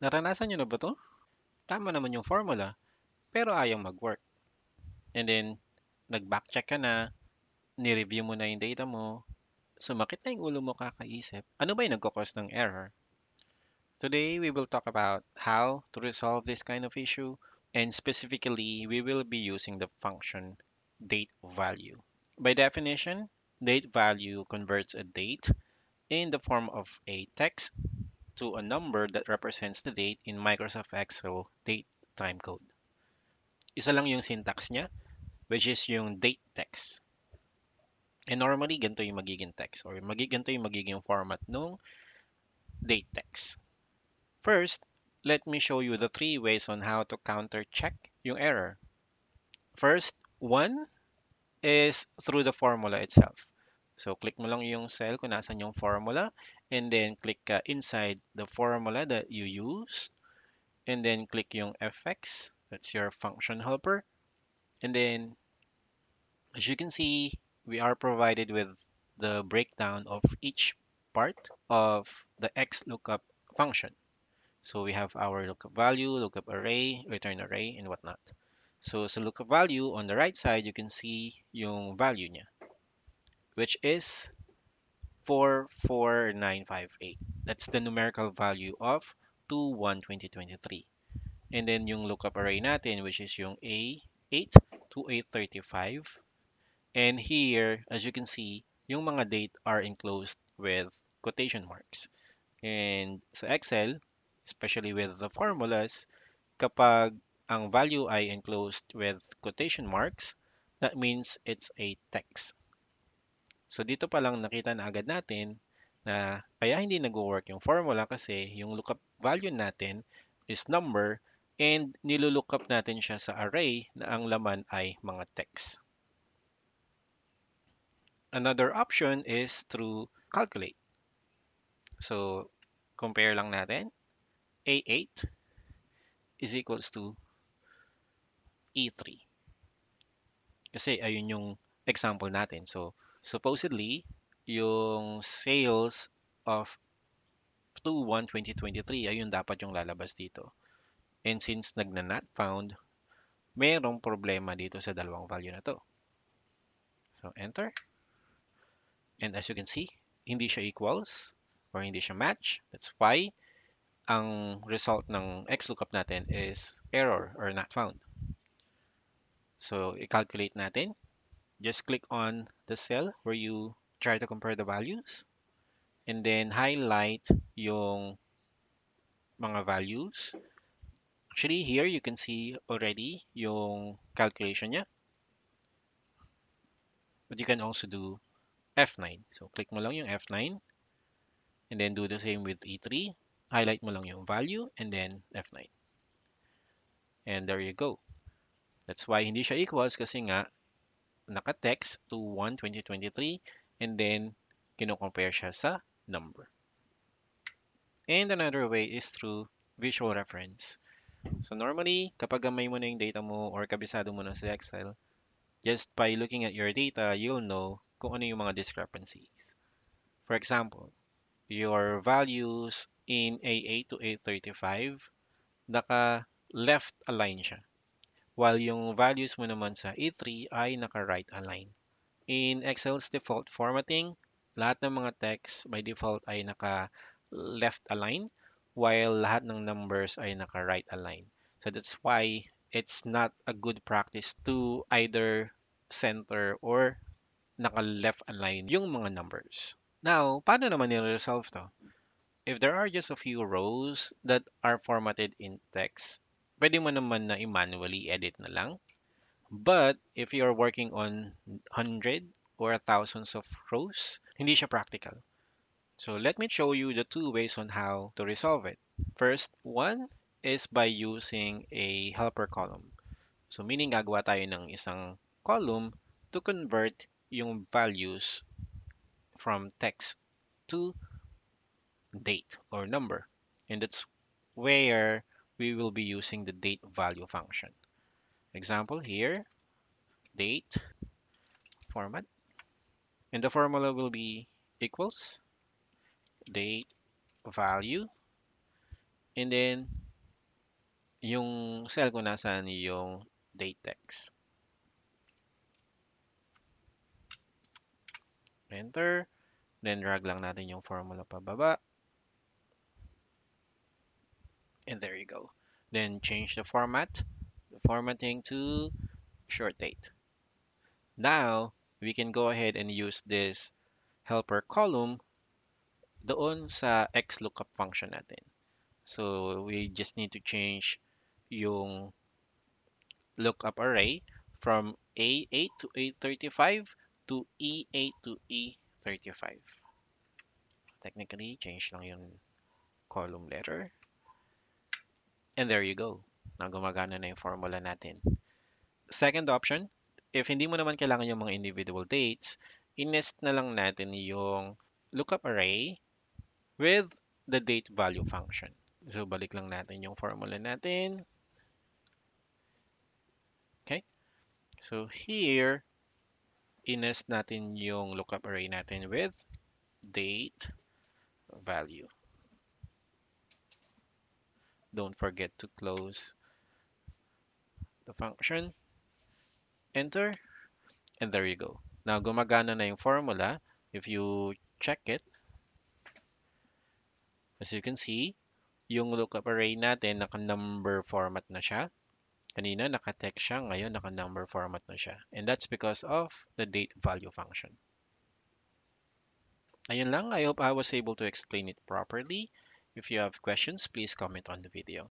Naranasan niyo na ba 'to? Tama naman yung formula, pero ayaw mag-work. And then, nag-backcheck ka na, ni-review mo na yung data mo, sumakit na yung ulo mo kakaisip. Ano ba yung nagko-cause ng error? Today, we will talk about how to resolve this kind of issue, and specifically, we will be using the function date value. By definition, date value converts a date in the form of a text to a number that represents the date in Microsoft Excel date time code. Isa lang yung syntax niya, which is yung date text. And normally, ganito yung magiging text or ganito yung magiging format nung date text. First, let me show you the three ways on how to counter check yung error. First, one is through the formula itself. So, click mo lang yung cell kung nasan yung formula and then click ka inside the formula that you use and then click yung fx, that's your function helper. And then, as you can see, we are provided with the breakdown of each part of the XLOOKUP function. So we have our lookup value, lookup array, return array, and whatnot. So sa lookup value, on the right side, you can see yung value niya, which is 44958. That's the numerical value of 2/1/2023. And then yung lookup array natin, which is yung A8 to A35. And here, as you can see, yung mga date are enclosed with quotation marks. And sa Excel, especially with the formulas, kapag ang value ay enclosed with quotation marks, that means it's a text. So dito pa lang nakita na agad natin na kaya hindi nagwo-work yung formula kasi yung lookup value natin is number and nilulookup natin siya sa array na ang laman ay mga text. Another option is through calculate. So compare lang natin. A8 is equals to E3. Kasi ayun yung example natin. So, supposedly, yung sales of 2/1/2023 ayun dapat yung lalabas dito. And since nagna-not found, merong problema dito sa dalawang value na to. So, enter. And as you can see, hindi siya equals or hindi siya match. That's why ang result ng XLOOKUP natin is error or not found. So, i-calculate natin. Just click on the cell where you try to compare the values and then highlight yung mga values. Actually, here you can see already yung calculation niya. But you can also do F9. So, click mo lang yung F9 and then do the same with E3. Highlight mo lang yung value and then F9. And there you go. That's why hindi siya equals kasi nga naka-text to 1/2023 and then kino-compare siya sa number. And another way is through visual reference. So normally, kapag gamay mo na yung data mo or kabisado mo na sa Excel, just by looking at your data, you'll know kung ano yung mga discrepancies. For example, your values in A8 to A35, naka-left align siya. While yung values mo naman sa A3 ay naka-right align. In Excel's default formatting, lahat ng mga text by default ay naka-left align, while lahat ng numbers ay naka-right align. So that's why it's not a good practice to either center or naka-left align yung mga numbers. Now, paano naman nire-resolve to? If there are just a few rows that are formatted in text, pwede mo naman na i-manually edit na lang. But if you're working on 100 or thousands of rows, hindi siya practical. So let me show you the two ways on how to resolve it. First one is by using a helper column. So meaning gagawa tayo ng isang column to convert yung values from text to date or number. And that's where we will be using the date value function. Example here, date format. And the formula will be equals date value And then, yung cell kung nasaan yung date text. Enter. Then, drag lang natin yung formula pababa. And there you go. Then, change the formatting to short date. Now, we can go ahead and use this helper column doon sa XLOOKUP function natin. So, we just need to change yung lookup array from A8 to A35 to E8 to E35. Technically, change lang yung column letter. And there you go. Na gumagana na yung formula natin. Second option, if hindi mo naman kailangan yung mga individual dates, inest na lang natin yung lookup array with the date value function. So, balik lang natin yung formula natin. Okay? So, here, inest natin yung lookup array natin with date value. Don't forget to close the function. Enter. And there you go. Now, gumagana na yung formula. If you check it, as you can see, yung lookup array natin, naka-number format na siya. Kanina, naka-text siya. Ngayon, naka-number format na siya. And that's because of the date value function. Ayun lang. I hope I was able to explain it properly. If you have questions, please comment on the video.